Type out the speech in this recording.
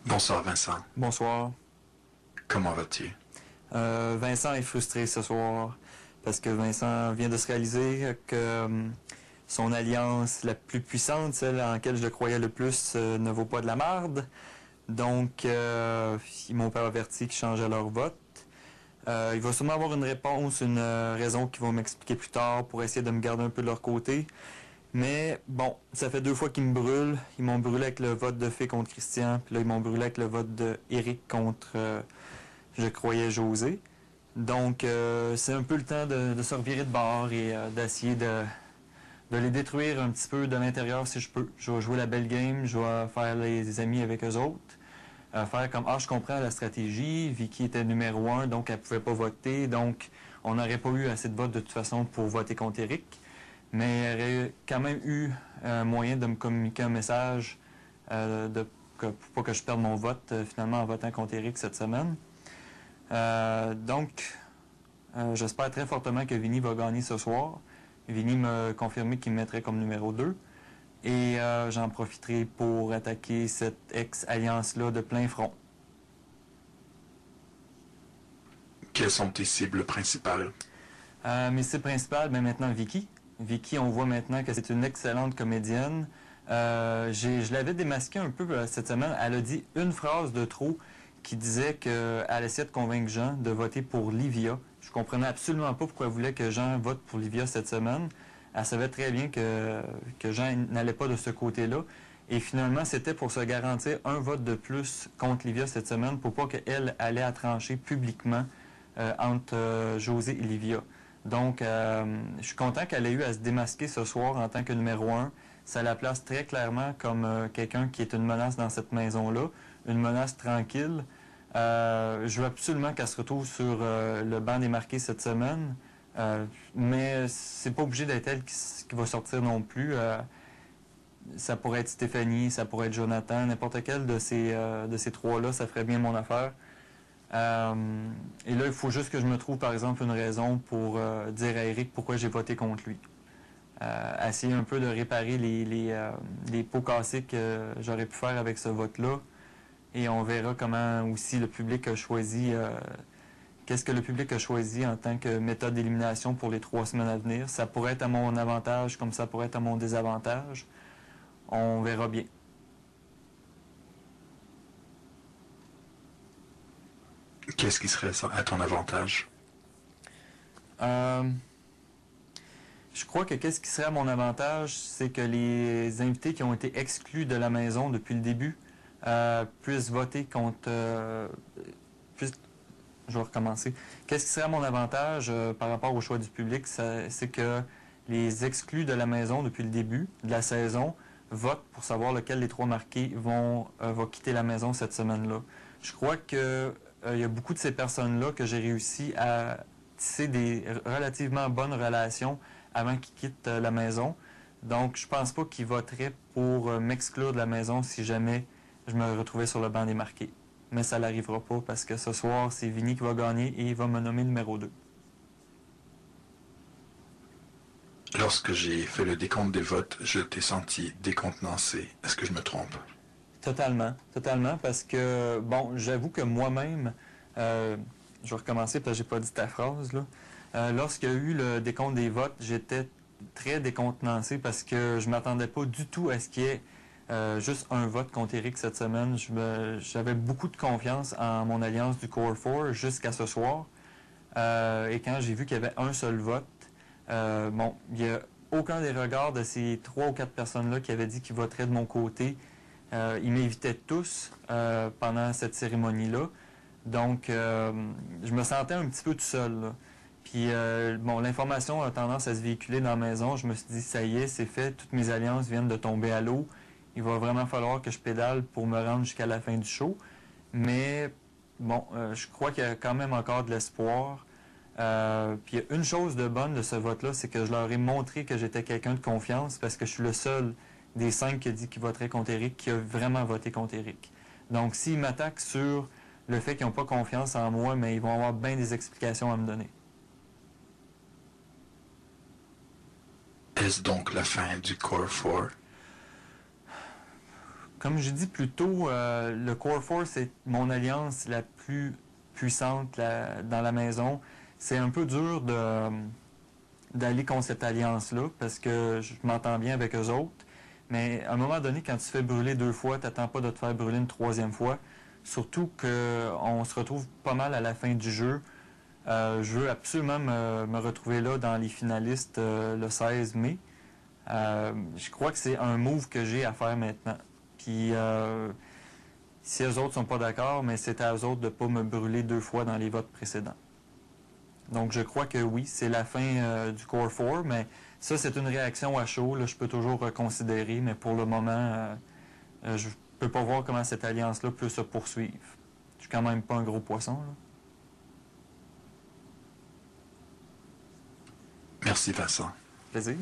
Bonsoir Vincent, Bonsoir. comment vas-tu? Vincent est frustré ce soir parce que Vincent vient de se réaliser que son alliance la plus puissante, celle en laquelle je le croyais le plus, ne vaut pas de la marde. Donc, ils m'ont pas averti qu'ils changeaient leur vote. Il va sûrement avoir une réponse, une raison qu'ils vont m'expliquer plus tard pour essayer de me garder un peu de leur côté. Mais bon, ça fait 2 fois qu'ils me brûlent. Ils m'ont brûlé avec le vote de Fée contre Christian, puis là, ils m'ont brûlé avec le vote de Eric contre, je croyais, José. Donc, c'est un peu le temps de se revirer de bord et d'essayer de les détruire un petit peu de l'intérieur si je peux. Je vais jouer la belle game, je vais faire les amis avec eux autres. Faire comme, je comprends la stratégie, Vicky était numéro 1, donc elle pouvait pas voter, donc on n'aurait pas eu assez de votes de toute façon pour voter contre Eric. Mais il y aurait quand même eu moyen de me communiquer un message pour pas que je perde mon vote finalement en votant contre Eric cette semaine. Donc, j'espère très fortement que Vinny va gagner ce soir. Vinny m'a confirmé qu'il me mettrait comme numéro 2. Et j'en profiterai pour attaquer cette ex-alliance-là de plein front. Quelles sont tes cibles principales? Mes cibles principales, maintenant Vicky. Vicky, on voit maintenant que c'est une excellente comédienne. Je l'avais démasqué un peu cette semaine. Elle a dit une phrase de trop qui disait qu'elle essayait de convaincre Jean de voter pour Livia. Je comprenais absolument pas pourquoi elle voulait que Jean vote pour Livia cette semaine. Elle savait très bien que Jean n'allait pas de ce côté-là. Et finalement, c'était pour se garantir un vote de plus contre Livia cette semaine pour pas qu'elle allait à trancher publiquement entre José et Livia. Donc, je suis content qu'elle ait eu à se démasquer ce soir en tant que numéro 1. Ça la place très clairement comme quelqu'un qui est une menace dans cette maison-là, une menace tranquille. Je veux absolument qu'elle se retrouve sur le banc des marqués cette semaine, mais c'est pas obligé d'être elle qui va sortir non plus. Ça pourrait être Stéphanie, ça pourrait être Jonathan, n'importe quel de ces trois-là, ça ferait bien mon affaire. Et là, il faut juste que je me trouve, par exemple, une raison pour dire à Eric pourquoi j'ai voté contre lui. Essayer un peu de réparer les pots cassés que j'aurais pu faire avec ce vote-là. Et on verra comment aussi le public a choisi, qu'est-ce que le public a choisi en tant que méthode d'élimination pour les 3 semaines à venir. Ça pourrait être à mon avantage comme ça pourrait être à mon désavantage. On verra bien. Qu'est-ce qui serait à ton avantage? Je crois que qu'est-ce qui serait à mon avantage, c'est que les invités qui ont été exclus de la maison depuis le début puissent voter contre... je vais recommencer. Qu'est-ce qui serait à mon avantage par rapport au choix du public, c'est que les exclus de la maison depuis le début de la saison votent pour savoir lequel des 3 marqués va quitter la maison cette semaine-là. Je crois que il y a beaucoup de ces personnes-là que j'ai réussi à tisser des relativement bonnes relations avant qu'ils quittent la maison. Donc, je pense pas qu'ils voteraient pour m'exclure de la maison si jamais je me retrouvais sur le banc des marqués. Mais ça n'arrivera pas parce que ce soir, c'est Vinny qui va gagner et il va me nommer numéro 2. Lorsque j'ai fait le décompte des votes, je t'ai senti décontenancé. Est-ce que je me trompe? Totalement, totalement, parce que, bon, j'avoue que moi-même, je vais recommencer parce que j'ai pas dit ta phrase, là. Lorsqu'il y a eu le décompte des votes, j'étais très décontenancé parce que je m'attendais pas du tout à ce qu'il y ait juste un vote contre Eric cette semaine. J'avais beaucoup de confiance en mon alliance du Core 4 jusqu'à ce soir. Et quand j'ai vu qu'il y avait un seul vote, bon, il n'y a aucun des regards de ces 3 ou 4 personnes-là qui avaient dit qu'ils voteraient de mon côté. Ils m'invitaient tous pendant cette cérémonie-là. Donc, je me sentais un petit peu tout seul, là. Puis, bon, l'information a tendance à se véhiculer dans la maison. Je me suis dit, ça y est, c'est fait. Toutes mes alliances viennent de tomber à l'eau. Il va vraiment falloir que je pédale pour me rendre jusqu'à la fin du show. Mais, bon, je crois qu'il y a quand même encore de l'espoir. Puis, il y a une chose de bonne de ce vote-là, c'est que je leur ai montré que j'étais quelqu'un de confiance parce que je suis le seul des 5 qui a dit qu'il voterait contre Eric qui a vraiment voté contre Eric. Donc, s'ils m'attaquent sur le fait qu'ils n'ont pas confiance en moi, mais ils vont avoir bien des explications à me donner. Est-ce donc la fin du Core 4? Comme j'ai dit plus tôt, le Core 4, c'est mon alliance la plus puissante dans la maison. C'est un peu dur d'aller contre cette alliance-là parce que je m'entends bien avec eux autres. Mais à un moment donné, quand tu fais brûler 2 fois, tu n'attends pas de te faire brûler une 3e fois. Surtout qu'on se retrouve pas mal à la fin du jeu. Je veux absolument me retrouver là dans les finalistes le 16 mai. Je crois que c'est un move que j'ai à faire maintenant. Puis si eux autres sont pas d'accord, mais c'est à eux autres de ne pas me brûler 2 fois dans les votes précédents. Donc je crois que oui, c'est la fin du Core 4, mais ça c'est une réaction à chaud. Là, je peux toujours reconsidérer, mais pour le moment, je peux pas voir comment cette alliance-là peut se poursuivre. Je suis quand même pas un gros poisson. Là. Merci Vincent. Plaisir.